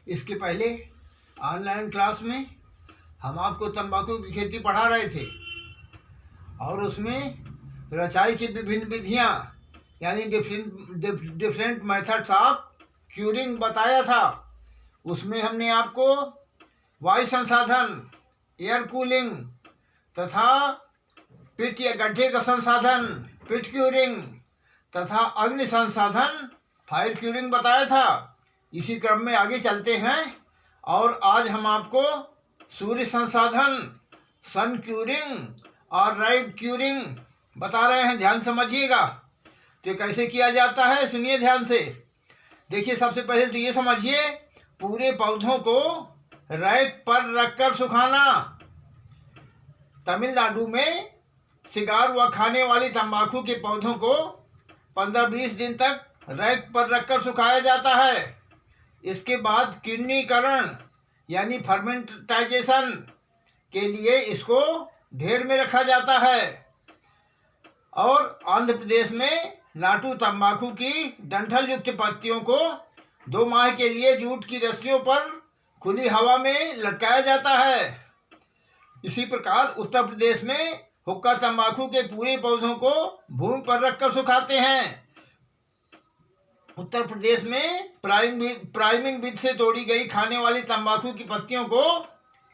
इसके पहले online class में हम आपको तंबाकू की खेती पढ़ा रहे थे और उसमें रचाई की विभिन्न विधियाँ यानी डिफरेंट मेथड्स ऑफ क्यूरिंग बताया था। उसमें हमने आपको वायु संसाधन, एयर कूलिंग तथा पिट या गड्ढे का संसाधन, पिट क्यूरिंग तथा अग्नि संसाधन, फायर क्यूरिंग बताया था। इसी क्रम में आगे चलते हैं और आज हम आपको सूर्य संसाधन, सन क्यूरिंग और राइट क्यूरिंग बता रहे हैं। ध्यान समझिएगा तो कैसे किया जाता है, सुनिए ध्यान से। देखिए, सबसे पहले तो ये समझिए, पूरे पौधों को रैक पर रखकर सुखाना। तमिलनाडु में सिगार व खाने वाली तंबाकू के पौधों को 15-20 दिन तक रैक पर रखकर सुखाया जाता है। इसके बाद किण्वीकरण यानी फर्मेंटाइजेशन के लिए इसको ढेर में रखा जाता है। और आंध्र प्रदेश में नाटू तंबाकू की डंठल युक्त पत्तियों को 2 माह के लिए जूट की रस्सियों पर खुली हवा में लटकाया जाता है। इसी प्रकार उत्तर प्रदेश में हुक्का तंबाकू के पूरे पौधों को भूमि पर रखकर सुखाते हैं। उत्तर प्रदेश में प्राइमिंग विधि से तोड़ी गई खाने वाली तंबाकू की पत्तियों को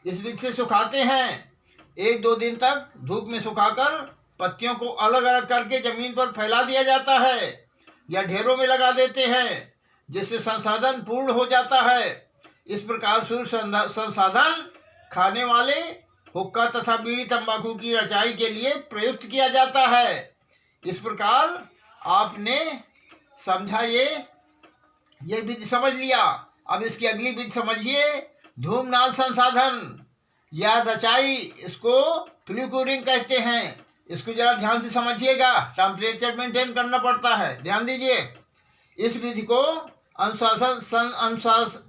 इस विधि से सुखाते हैं। 1-2 दिन तक धूप में सुखाकर पत्तियों को अलग अलग करके जमीन पर फैला दिया जाता है या ढेरों में लगा देते हैं, जिससे संसाधन पूर्ण हो जाता है। इस प्रकार सूर्य संसाधन खाने वाले हुक्का तथा बीड़ी तंबाकू की रचाई के लिए प्रयुक्त किया जाता है। इस प्रकार आपने समझा, ये विधि समझ लिया। अब इसकी अगली विधि समझिए, धूमनाल संसाधन या रचाई, इसको फ्लू क्यूरिंग कहते हैं। इसको जरा ध्यान से समझिएगा, टेम्परेचर मेंटेन करना पड़ता है, ध्यान दीजिए। इस विधि को अनुसंधानशाला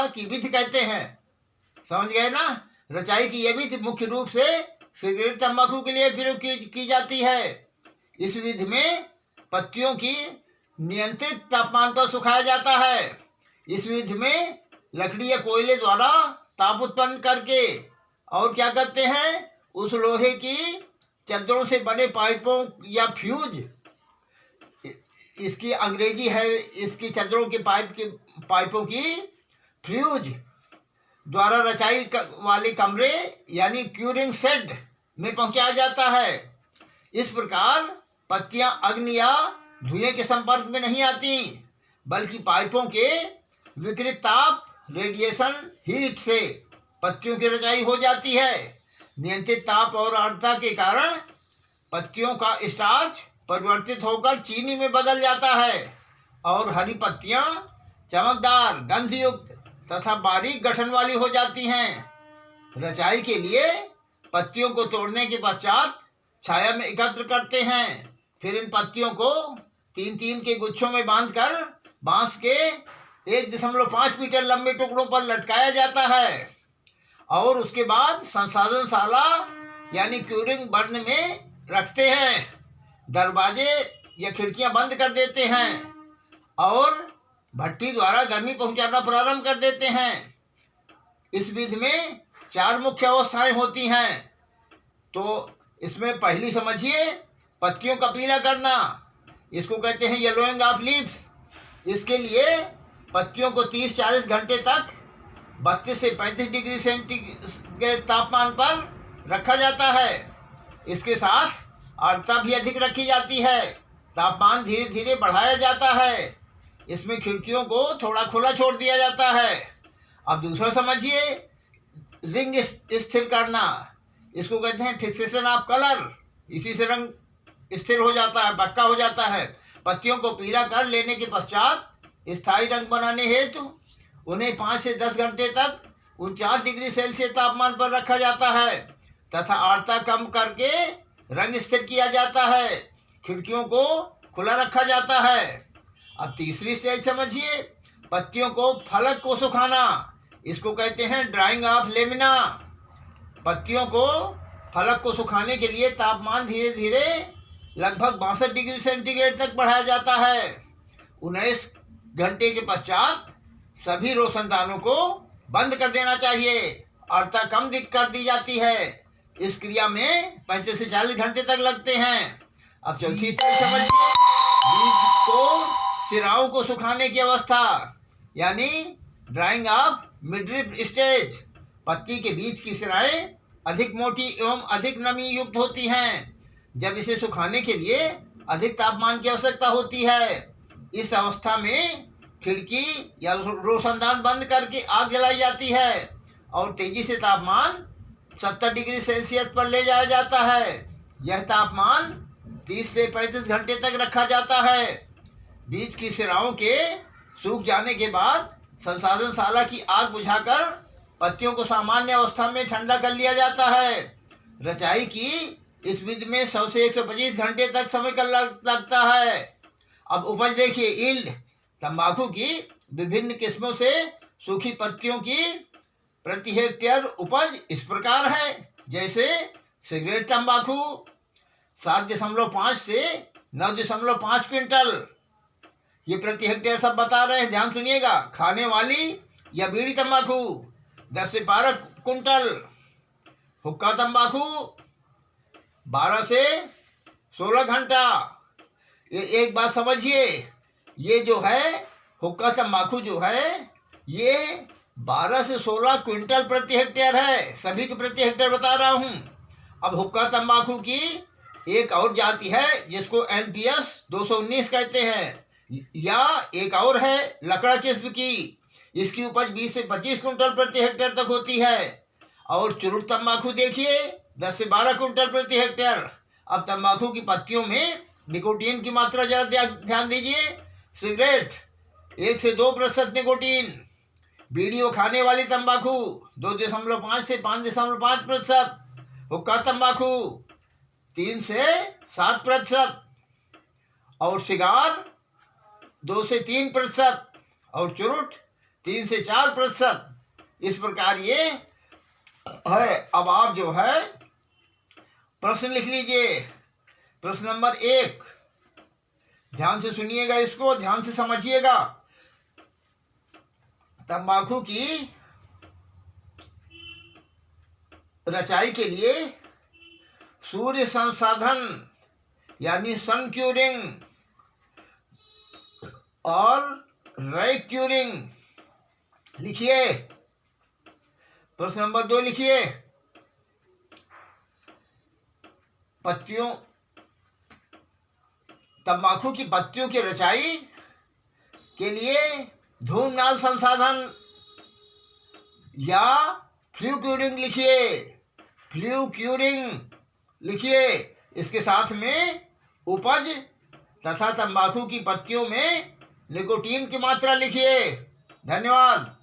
की विधि कहते हैं। समझ गए ना। रचाई की यह विधि मुख्य रूप से सिगरेट तंबाकू के लिए प्रयोग की जाती है। इस विधि में पत्तियों की नियंत्रित तापमान पर सुखाया जाता है। इस विधि में लकड़ी या कोयले द्वारा ताप उत्पन्न करके और क्या करते हैं, उस लोहे की चद्दरों से बने पाइपों या फ्यूज, इसकी अंग्रेजी है, इसकी चद्दरों के पाइपों की फ्यूज द्वारा रचाई वाले कमरे यानी क्यूरिंग शेड में पहुंचाया जाता है। इस प्रकार पत्तियां अग्नि या धुएं के संपर्क में नहीं आती, बल्कि पाइपों के विकृत ताप रेडिएशन हीट से पत्तियों की रचाई हो जाती है। नियंत्रित ताप और आर्द्रता के कारण पत्तियों का स्टार्च परिवर्तित होकर चीनी में बदल जाता है और हरी पत्तियां चमकदार, गंधयुक्त तथा बारीक गठन वाली हो जाती हैं। रचाई के लिए पत्तियों को तोड़ने के पश्चात छाया में एकत्र करते हैं। फिर इन पत्तियों को 3-3 के गुच्छों में बांधकर बांस के 1.5 मीटर लंबे टुकड़ों पर लटकाया जाता है और उसके बाद संसाधनशाला यानी क्यूरिंग बर्न में रखते हैं। दरवाजे या खिड़कियां बंद कर देते हैं और भट्टी द्वारा गर्मी पहुंचाना प्रारंभ कर देते हैं। इस विधि में 4 मुख्य अवस्थाएं होती हैं। तो इसमें पहली समझिए, पत्तियों का पीला करना, इसको कहते हैं येलोइंग ऑफ लीव्स। इसके लिए पत्तियों को 30-40 घंटे तक 32 से 35 डिग्री सेंटीग्रेड तापमान पर रखा जाता है। इसके साथ आर्द्रता भी अधिक रखी जाती है। तापमान धीरे धीरे बढ़ाया जाता है। इसमें खिड़कियों को थोड़ा खुला छोड़ दिया जाता है। अब दूसरा समझिए, रिंग स्थिर करना, इसको कहते हैं फिक्सेशन ऑफ कलर। इसी से रंग स्थिर हो जाता है, पक्का हो जाता है। पत्तियों को पीला कर लेने के पश्चात स्थायी रंग बनाने हेतु उन्हें 5 से 10 घंटे तक 49 डिग्री सेल्सियस तापमान पर रखा जाता है तथा आर्द्रता कम करके रंग स्थिर किया जाता है। खिड़कियों को खुला रखा जाता है। अब तीसरी स्टेज समझिए, पत्तियों को फलक को सुखाना, इसको कहते हैं ड्राइंग ऑफ लेमिना। पत्तियों को फलक को सुखाने के लिए तापमान धीरे धीरे लगभग 62 डिग्री सेंटीग्रेड तक बढ़ाया जाता है। 19 घंटे के पश्चात सभी रोशनदानों को बंद कर देना चाहिए। अर्था कम कर दी जाती है। इस क्रिया में 35 से 40 घंटे तक लगते हैं। अब चौथी स्टेज समझिए। बीज को सिराओं को सुखाने की अवस्था यानी ड्राइंग ऑफ मिडरिप स्टेज। पत्ती के बीच की सिराएं अधिक मोटी एवं अधिक नमी युक्त होती हैं। जब इसे सुखाने के लिए अधिक तापमान की आवश्यकता होती है। इस अवस्था में खिड़की या रोशनदान बंद करके आग जलाई जाती है और तेजी से तापमान 70 डिग्री सेल्सियस पर ले जाया जाता है। यह तापमान 30 से 35 घंटे तक रखा जाता है। बीज की सिराओं के सूख जाने के बाद संसाधनशाला की आग बुझाकर पत्तियों को सामान्य अवस्था में ठंडा कर लिया जाता है। रचाई की इस विधि में 100 से 125 घंटे तक समय लगता है। अब उपज देखिए। यील्ड तंबाकू की विभिन्न किस्मों से सूखी पत्तियों की प्रति हेक्टेयर उपज इस प्रकार है। जैसे सिगरेट तंबाकू 7.5 से 9.5 क्विंटल, ये प्रति हेक्टेयर सब बता रहे हैं, ध्यान सुनिएगा। खाने वाली या बीड़ी तंबाकू 10 से 12 कुंटल, हुक्का तंबाकू 12 से 16 घंटा। ये एक बात समझिए, ये जो है हुक्का तंबाकू जो है ये 12 से 16 क्विंटल प्रति हेक्टेयर है। सभी के प्रति हेक्टेयर बता रहा हूँ। अब हुक्का तंबाकू की एक और जाति है जिसको NPS 219 कहते हैं, या एक और है लकड़ा किस्म की। इसकी उपज 20 से 25 कुंटल प्रति हेक्टेयर तक होती है। और चुरुट तंबाकू देखिए 10 से 12 कुंटल प्रति हेक्टेयर। अब तंबाकू की पत्तियों में निकोटीन की मात्रा जरा ध्यान दीजिए। सिगरेट 1 से 2% निकोटीन, बीड़ी और खाने वाली तंबाकू 2.5 से 5.5%, हुक्का तंबाकू 3 से 7% और सिगार 2 से 3% और चुरुट 3 से 4%। इस प्रकार ये है। अब आप जो है प्रश्न लिख लीजिए। प्रश्न नंबर 1, ध्यान से सुनिएगा, इसको ध्यान से समझिएगा। तंबाकू की रचाई के लिए सूर्य संसाधन यानी सन क्यूरिंग और रे क्यूरिंग लिखिए। प्रश्न नंबर 2 लिखिए। पत्तियों तंबाकू की पत्तियों की रचाई के लिए धूमनाल संसाधन या फ्लू क्यूरिंग लिखिए। फ्लू क्यूरिंग लिखिए। इसके साथ में उपज तथा तंबाकू की पत्तियों में निकोटीन की मात्रा लिखिए। धन्यवाद।